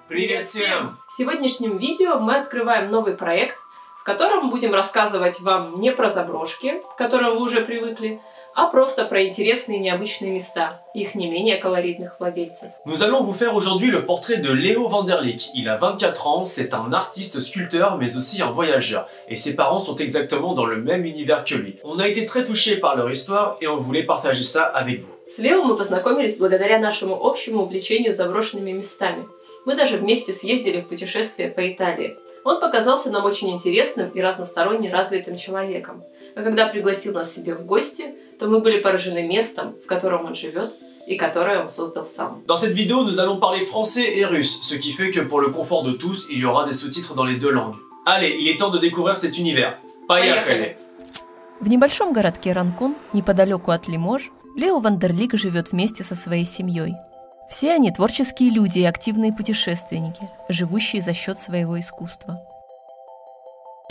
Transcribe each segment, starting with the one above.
Привет всем! В сегодняшнем видео мы открываем новый проект, в котором будем рассказывать вам не про заброшки, к которым вы уже привыкли, а просто про интересные необычные места, их не менее колоритных владельцев. Nous allons vous faire aujourd'hui le portrait de Léo van der Leek. Il a 24 ans, c'est un artiste sculpteur mais aussi un voyageur. Et ses parents sont exactement dans le même univers que lui. On a été très touchés par leur histoire et on voulait partager ça avec vous. С Лео мы познакомились благодаря нашему общему увлечению заброшенными местами. Мы даже вместе съездили в путешествие по Италии. Он показался нам очень интересным и разносторонне развитым человеком. А когда пригласил нас себе в гости, то мы были поражены местом, в котором он живет и которое он создал сам. Dans cette vidéo, nous allons parler français et russe, ce qui fait que pour le confort de tous, il y aura des sous-titres dans les deux langues. Allez, il est temps de découvrir cet univers. Поехали! В небольшом городке Ранкун, неподалеку от Лимож, Лео ван дер Лик живет вместе со своей семьей. Все они творческие люди и активные путешественники, живущие за счет своего искусства.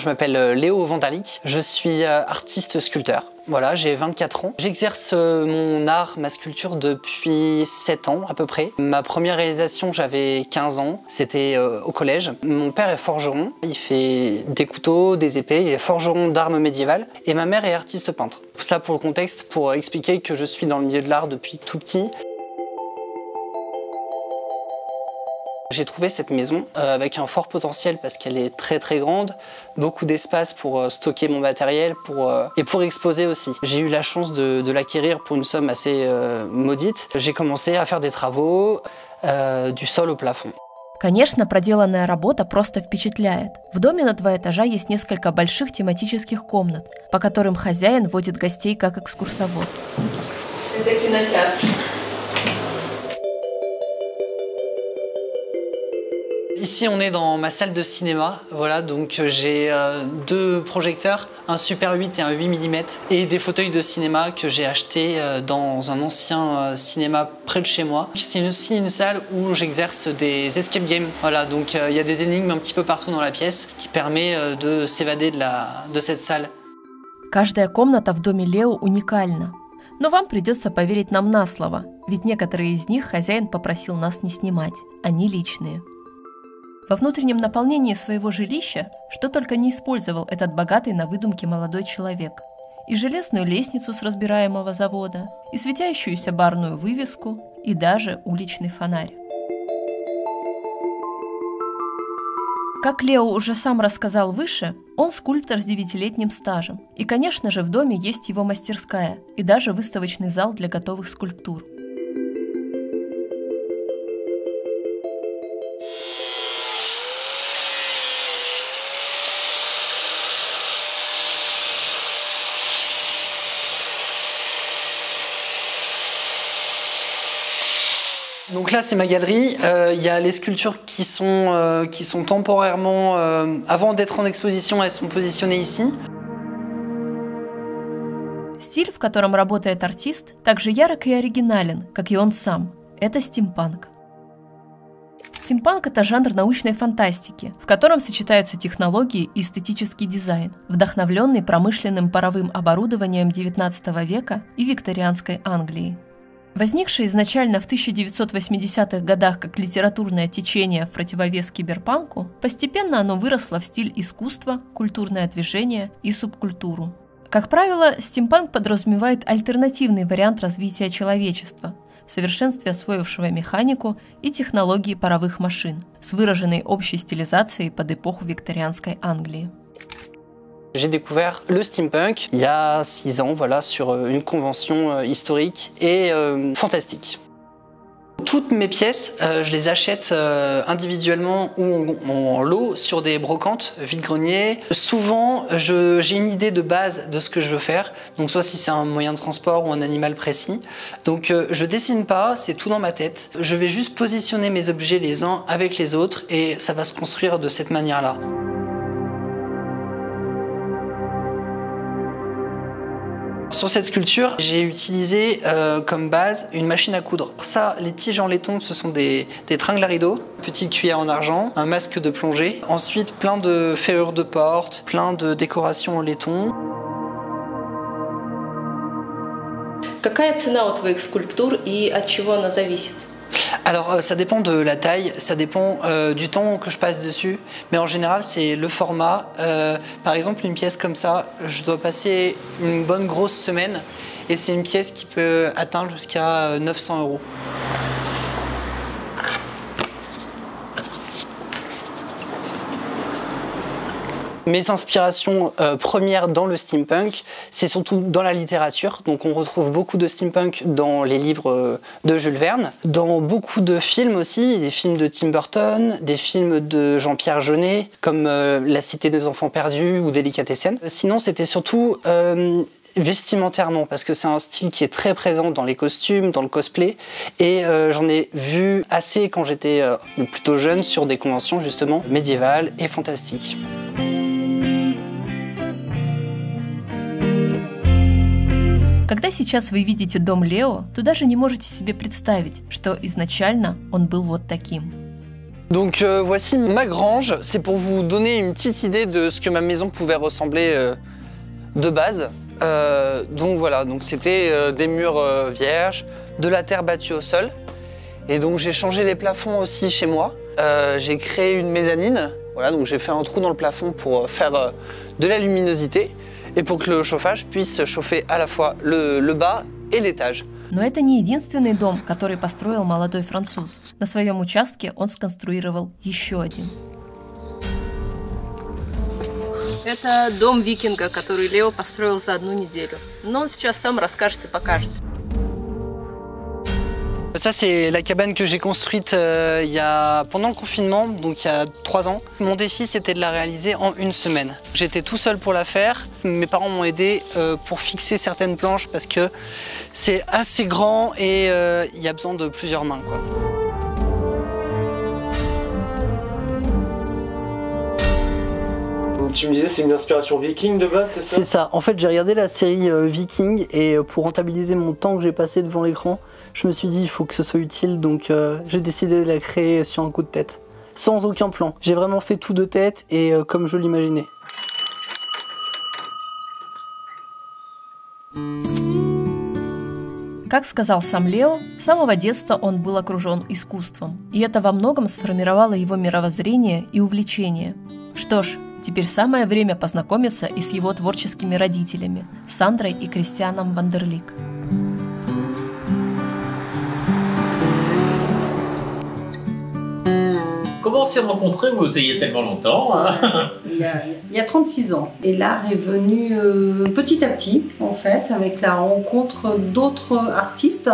Je m'appelle Léo van der Leek, je suis artiste sculpteur. Voilà, j'ai 24 ans. J'exerce mon art, ma sculpture depuis 7 ans à peu près. Ma première réalisation, j'avais 15 ans, c'était au collège. Mon père est forgeron, il fait des couteaux, des épées, il est forgeron d'armes médiévales. Et ma mère est artiste peintre. Ça pour le contexte, pour expliquer que je suis dans le milieu de l'art depuis tout petit. J'ai trouvé cette maison avec un fort potentiel parce qu'elle est très grande, beaucoup d'espace pour stocker mon matériel et pour exposer aussi. J'ai eu la chance de l'acquérir pour une somme assez maudite. J'ai commencé à faire des travaux du sol au plafond. Конечно, проделанная работа просто впечатляет. В доме на 2 этажа есть несколько больших тематических комнат, по которым хозяин водит гостей как экскурсовод. Это кинотеатр. Ici, on est dans ma salle de cinéma. Voilà, donc j'ai 2 projecteurs, un Super 8 et un 8 mm, et des fauteuils de cinéma que j'ai achetés dans un ancien cinéma près de chez moi. C'est aussi une salle où j'exerce des escape games. Voilà, donc il y a des énigmes un petit peu partout dans la pièce qui permet de s'évader de cette salle. Каждая комната в доме Лео уникальна. Но вам придется поверить нам на слово, ведь некоторые из них хозяин попросил нас не снимать, они личные. Во внутреннем наполнении своего жилища что только не использовал этот богатый на выдумки молодой человек. И железную лестницу с разбираемого завода, и светящуюся барную вывеску, и даже уличный фонарь. Как Лео уже сам рассказал выше, он скульптор с 9-летним стажем. И, конечно же, в доме есть его мастерская и даже выставочный зал для готовых скульптур. Donc là, c'est ma galerie. Il y a les sculptures qui sont temporairement, avant d'être en exposition, elles sont positionnées ici. Стиль, в котором работает артист, также ярок и оригинален, как и он сам. Это стимпанк. Стимпанк – это жанр научной фантастики, в котором сочетаются технологии и эстетический дизайн, вдохновленный промышленным паровым оборудованием XIX века и викторианской Англии. Возникшее изначально в 1980-х годах как литературное течение в противовес киберпанку, постепенно оно выросло в стиль искусства, культурное движение и субкультуру. Как правило, стимпанк подразумевает альтернативный вариант развития человечества, в совершенстве освоившего механику и технологии паровых машин, с выраженной общей стилизацией под эпоху викторианской Англии. J'ai découvert le steampunk il y a 6 ans, voilà, sur une convention historique et fantastique. Toutes mes pièces, je les achète individuellement ou en lot sur des brocantes, vide-grenier. Souvent, j'ai une idée de base de ce que je veux faire, donc soit si c'est un moyen de transport ou un animal précis. Donc je dessine pas, c'est tout dans ma tête. Je vais juste positionner mes objets les uns avec les autres et ça va se construire de cette manière-là. Sur cette sculpture, j'ai utilisé comme base une machine à coudre. Pour ça, les tiges en laiton, ce sont des tringles à rideaux, petite cuillère en argent, un masque de plongée. Ensuite, plein de ferrures de porte, plein de décorations en laiton. Какая цена у твоих скульптур и от чего она зависит? Alors ça dépend de la taille, ça dépend du temps que je passe dessus, mais en général c'est le format. Par exemple une pièce comme ça, je dois passer une bonne grosse semaine et c'est une pièce qui peut atteindre jusqu'à 900 €. Mes inspirations premières dans le steampunk, c'est surtout dans la littérature. Donc on retrouve beaucoup de steampunk dans les livres de Jules Verne, dans beaucoup de films aussi, des films de Tim Burton, des films de Jean-Pierre Jeunet, comme La Cité des Enfants Perdus ou Délicatessen. Sinon c'était surtout vestimentairement, parce que c'est un style qui est très présent dans les costumes, dans le cosplay, et j'en ai vu assez quand j'étais plutôt jeune sur des conventions justement médiévales et fantastiques. Когда сейчас вы видите дом Léo, то даже не можете себе представить, что изначально он был вот таким. Donc voici ma grange, c'est pour vous donner une petite idée de ce que ma maison pouvait ressembler de base. Donc voilà, donc c'était des murs vierges, de la terre battue au sol. Et donc j'ai changé les plafonds aussi chez moi. J'ai créé une mezzanine, voilà, donc j'ai fait un trou dans le plafond pour faire de la luminosité et pour que le chauffage puisse chauffer à la fois le bas et l'étage. Но это не единственный дом, который построил молодой француз. На своем участке он сконструировал еще один. Это дом викинга, который Лео построил за 1 неделю. Но он сейчас сам расскажет и покажет. Ça c'est la cabane que j'ai construite pendant le confinement, donc il y a 3 ans. Mon défi c'était de la réaliser en 1 semaine. J'étais tout seul pour la faire, mes parents m'ont aidé pour fixer certaines planches parce que c'est assez grand et il y a besoin de plusieurs mains, quoi. Tu me disais c'est une inspiration viking de base, c'est ça? C'est ça, en fait j'ai regardé la série Viking et pour rentabiliser mon temps que j'ai passé devant l'écran, je me suis dit il faut que ce soit utile, donc j'ai décidé de la créer sur un coup de tête, sans aucun plan. J'ai vraiment fait tout de tête et comme je l'imaginais. Как сказал сам Лео, с самого детства он был окружен искусством, и это во многом сформировало его мировоззрение и увлечение. Что ж, теперь самое время познакомиться и с его творческими родителями, Сандрой и Кристианом Вандерлик. Comment on s'est rencontrés, vous ayez tellement longtemps hein? Il y a 36 ans. Et l'art est venu petit à petit, en fait, avec la rencontre d'autres artistes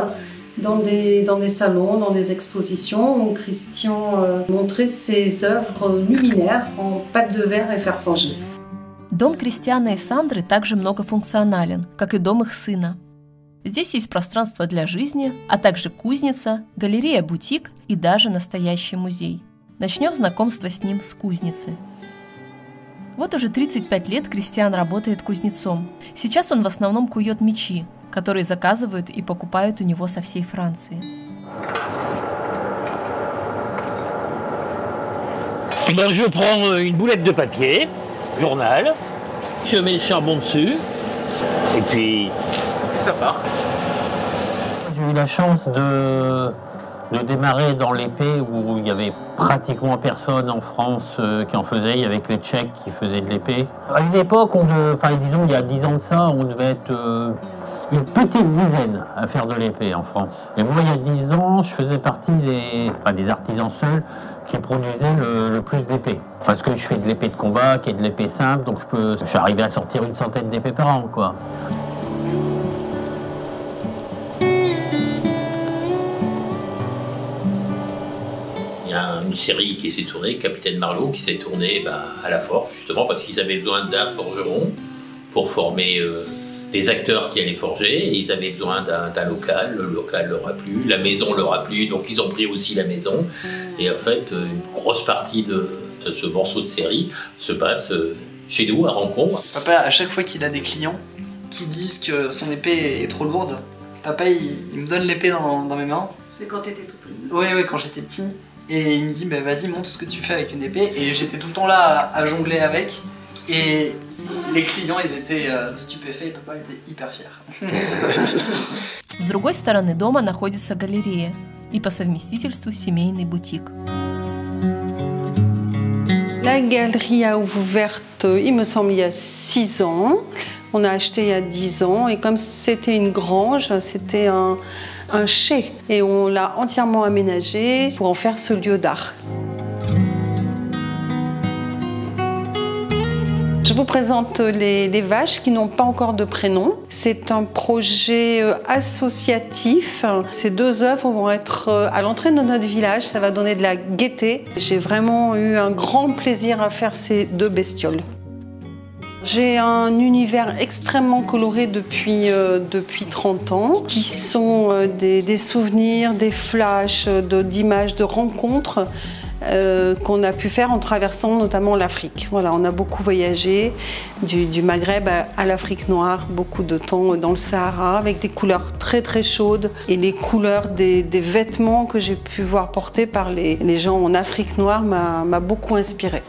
dans des salons, dans des expositions où Christian montrait ses œuvres luminaires en pâte de verre et fer forgé. Дом Кристиана и Сандры также многофункционален, как и дом их сына. Здесь есть пространство для жизни, а также кузница, галерея-бутик и даже настоящий музей. Начнем знакомство с ним с кузницы. Вот уже 35 лет Кристиан работает кузнецом. Сейчас он в основном кует мечи, которые заказывают и покупают у него со всей Франции. Je prends une boulette de papier, journal, je mets le charbon dessus, et puis Ça part. j'ai eu la chance de démarrer dans l'épée où il y avait pratiquement personne en France qui en faisait. Il y avait que les Tchèques qui faisaient de l'épée. À une époque, disons il y a 10 ans de ça, on devait être une petite dizaine à faire de l'épée en France. Et moi, il y a 10 ans, je faisais partie des artisans seuls qui produisaient le plus d'épées. Parce que je fais de l'épée de combat, qui est de l'épée simple, donc j'arrivais à sortir une centaine d'épées par an, quoi. Il y a une série qui s'est tournée, Capitaine Marlowe, qui s'est tournée à la forge, justement parce qu'ils avaient besoin d'un forgeron pour former des acteurs qui allaient forger, et ils avaient besoin d'un local, le local leur a plu, la maison leur a plu, donc ils ont pris aussi la maison, et en fait une grosse partie de ce morceau de série se passe chez nous, à Rancombe. Papa, à chaque fois qu'il a des clients qui disent que son épée est trop lourde, papa il me donne l'épée dans mes mains. C'est quand t'étais tout petit? Oui, quand j'étais petit. Et il me dit, bah, vas-y, montre ce que tu fais avec une épée. Et j'étais tout le temps là à jongler avec. Et les clients, ils étaient stupéfaits, et papa était hyper fier. С другой стороны дома находится галерея. и по совместительству семейный бутик. La galerie a ouvert, il me semble, il y a 6 ans. On a acheté il y a 10 ans et comme c'était une grange, c'était un chai et on l'a entièrement aménagé pour en faire ce lieu d'art. Je vous présente les vaches qui n'ont pas encore de prénom. C'est un projet associatif. Ces 2 œuvres vont être à l'entrée de notre village. Ça va donner de la gaieté. J'ai vraiment eu un grand plaisir à faire ces 2 bestioles. J'ai un univers extrêmement coloré depuis 30 ans, qui sont des souvenirs, des flashs, d'images, de rencontres qu'on a pu faire en traversant notamment l'Afrique. Voilà, on a beaucoup voyagé du Maghreb à l'Afrique noire, beaucoup de temps dans le Sahara, avec des couleurs très très chaudes et les couleurs des vêtements que j'ai pu voir porter par les gens en Afrique noire m'a beaucoup inspirée.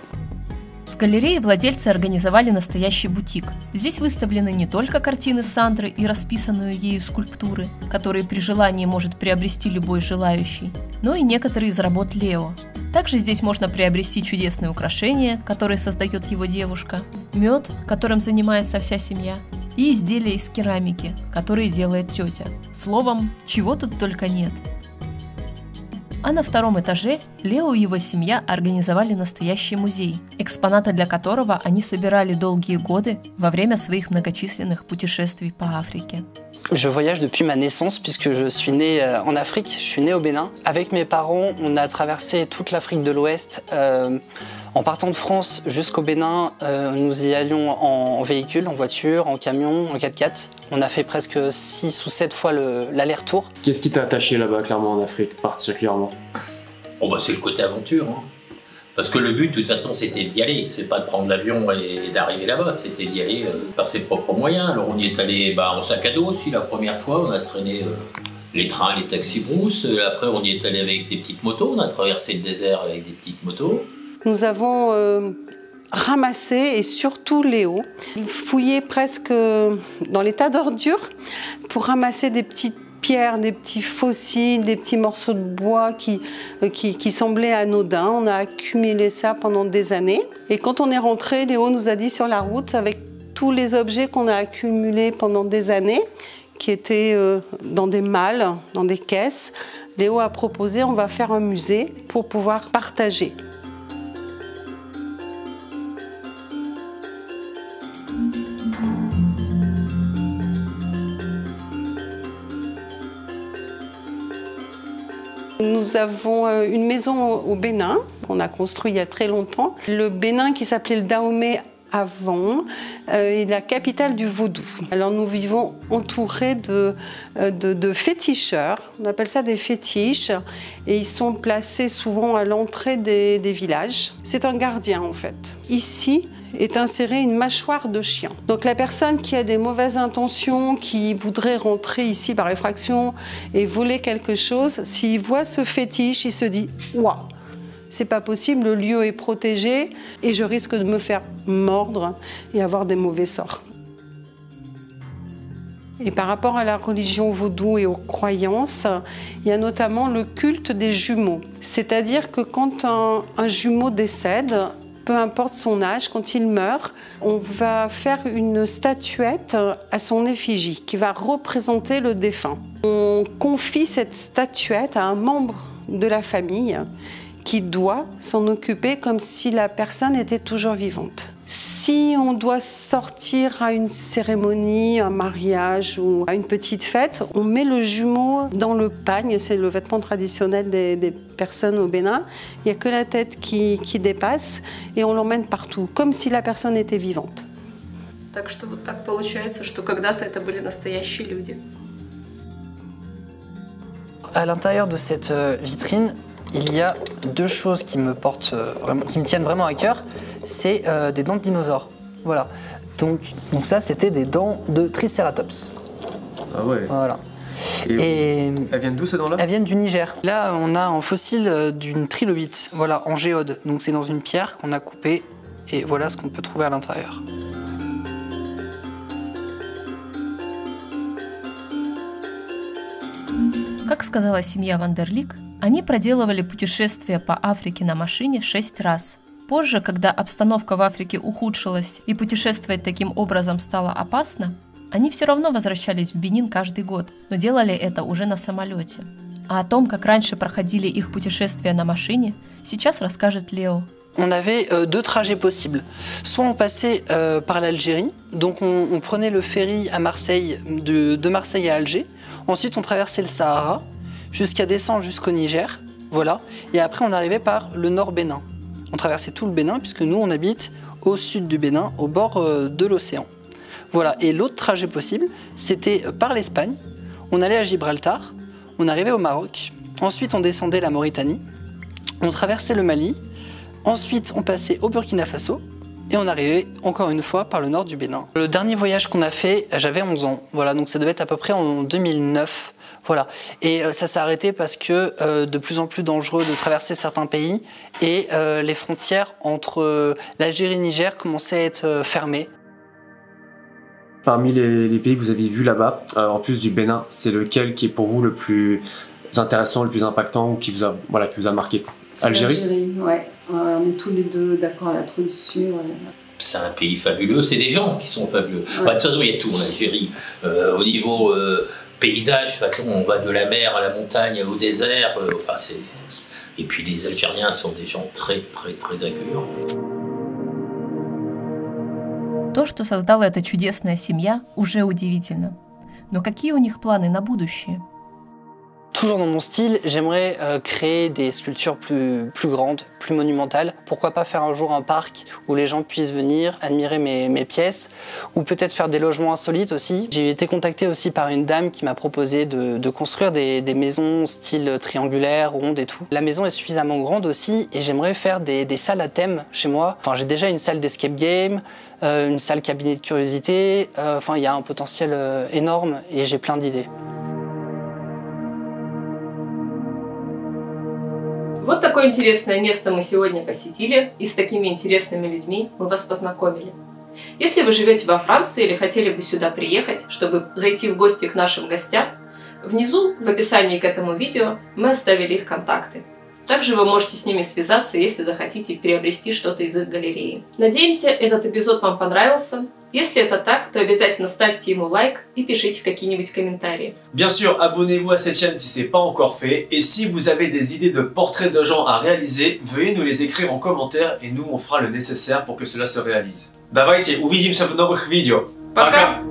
В галерее владельцы организовали настоящий бутик. Здесь выставлены не только картины Сандры и расписанную ею скульптуры, которые при желании может приобрести любой желающий, но и некоторые из работ Лео. Также здесь можно приобрести чудесные украшения, которые создает его девушка, мед, которым занимается вся семья, и изделия из керамики, которые делает тетя. Словом, чего тут только нет. А на 2-м этаже Лео и его семья организовали настоящий музей, экспонаты для которого они собирали долгие годы во время своих многочисленных путешествий по Африке. Je voyage depuis ma naissance puisque je suis né en Afrique, je suis né au Bénin. Avec mes parents, on a traversé toute l'Afrique de l'Ouest. En partant de France jusqu'au Bénin, nous y allions en véhicule, en voiture, en camion, en 4x4. On a fait presque 6 ou 7 fois l'aller-retour. Qu'est-ce qui t'a attaché là-bas, clairement, en Afrique, particulièrement? Bon, bah, c'est le côté aventure. Hein. Parce que le but, de toute façon, c'était d'y aller. C'est pas de prendre l'avion et d'arriver là-bas. C'était d'y aller par ses propres moyens. Alors, on y est allé en sac à dos aussi la première fois. On a traîné les trains, les taxis brousse. Après, on y est allé avec des petites motos. On a traversé le désert avec des petites motos. Nous avons ramassé, et surtout Léo, il fouillait presque dans les tas d'ordures pour ramasser des petites pierres, des petits fossiles, des petits morceaux de bois qui semblaient anodins. On a accumulé ça pendant des années. Et quand on est rentré, Léo nous a dit sur la route, avec tous les objets qu'on a accumulés pendant des années, qui étaient dans des malles, dans des caisses, Léo a proposé, on va faire un musée pour pouvoir partager. Nous avons une maison au Bénin qu'on a construite il y a très longtemps. Le Bénin qui s'appelait le Dahomey avant est la capitale du vaudou. Alors nous vivons entourés de féticheurs, on appelle ça des fétiches, et ils sont placés souvent à l'entrée des villages. C'est un gardien en fait. Ici est insérée une mâchoire de chien. Donc la personne qui a des mauvaises intentions, qui voudrait rentrer ici par effraction et voler quelque chose, s'il voit ce fétiche, il se dit « Waouh, c'est pas possible, le lieu est protégé et je risque de me faire mordre et avoir des mauvais sorts ». Et par rapport à la religion vaudou et aux croyances, il y a notamment le culte des jumeaux. C'est-à-dire que quand un jumeau décède, peu importe son âge, quand il meurt, on va faire une statuette à son effigie qui va représenter le défunt. On confie cette statuette à un membre de la famille qui doit s'en occuper comme si la personne était toujours vivante. Si on doit sortir à une cérémonie, un mariage ou à une petite fête, on met le jumeau dans le pagne, c'est le vêtement traditionnel des personnes au Bénin. Il n'y a que la tête qui dépasse et on l'emmène partout, comme si la personne était vivante. Так что вот так получается, что когда-то это были настоящие люди. À l'intérieur de cette vitrine, il y a 2 choses qui me tiennent vraiment à cœur. C'est des dents de dinosaures. Voilà. Donc ça, c'était des dents de Triceratops. Ah ouais. Voilà. Et elles viennent d'où ces dents-là? Elles viennent du Niger. Là, on a un fossile d'une trilobite, voilà, en géode. Donc c'est dans une pierre qu'on a coupée et voilà ce qu'on peut trouver à l'intérieur. Как сказала семья Вандерлик, они проделывали путешествия по Африке на машине 6 раз. Позже, когда обстановка в Африке ухудшилась и путешествовать таким образом стало опасно, они все равно возвращались в Бенин каждый год, но делали это уже на самолете. А о том, как раньше проходили их путешествия на машине, сейчас расскажет Léo. On avait deux trajets possibles. Soit on passait par l'Algérie, donc on prenait le ferry à Marseille, de Marseille à Alger. Ensuite on traversait le Sahara jusqu'à descendre jusqu'au Niger, voilà. Et après on arrivait par le nord Bénin. On traversait tout le Bénin puisque nous on habite au sud du Bénin, au bord de l'océan. Voilà. Et l'autre trajet possible, c'était par l'Espagne. On allait à Gibraltar, on arrivait au Maroc. Ensuite on descendait la Mauritanie, on traversait le Mali. Ensuite, on passait au Burkina Faso et on arrivait encore une fois par le nord du Bénin. Le dernier voyage qu'on a fait, j'avais 11 ans. Voilà, donc ça devait être à peu près en 2009. Voilà. Et ça s'est arrêté parce que de plus en plus dangereux de traverser certains pays et les frontières entre l'Algérie et le Niger commençaient à être fermées. Parmi les pays que vous avez vus là-bas, en plus du Bénin, c'est lequel qui est pour vous le plus intéressant, le plus impactant ou qui vous a marqué? Algérie, ouais. On est tous les deux d'accord là-dessus. C'est un pays fabuleux, c'est des gens qui sont fabuleux. Ouais. Bah, de toute façon, il y a tout en Algérie. Au niveau paysage, de toute façon, on va de la mer à la montagne, au désert. Et puis les Algériens sont des gens très, très, très accueillants. То, что создала эта чудесная семья, уже удивительно. Но какие у них планы на будущее? Toujours dans mon style, j'aimerais créer des sculptures plus grandes, plus monumentales. Pourquoi pas faire un jour un parc où les gens puissent venir admirer mes pièces, ou peut-être faire des logements insolites aussi. J'ai été contacté aussi par une dame qui m'a proposé de construire des maisons style triangulaire, ronde et tout. La maison est suffisamment grande aussi et j'aimerais faire des salles à thème chez moi. Enfin, j'ai déjà une salle d'escape game, une salle cabinet de curiosité. Enfin, il y a un potentiel énorme et j'ai plein d'idées. Вот такое интересное место мы сегодня посетили, и с такими интересными людьми мы вас познакомили. Если вы живете во Франции или хотели бы сюда приехать, чтобы зайти в гости к нашим гостям, внизу в описании к этому видео мы оставили их контакты. Также вы можете с ними связаться, если захотите приобрести что-то из их галереи. Надеемся, этот эпизод вам понравился. Если это так, то обязательно ставьте ему лайк и пишите какие-нибудь комментарии. Bien sûr, abonnez-vous à cette chaîne si ce n'est pas encore fait. Et si vous avez des idées de portraits de gens à réaliser, veuillez nous les écrire en commentaire et nous on fera le nécessaire pour que cela se réalise. Давайте, увидимся в новых видео. Пока!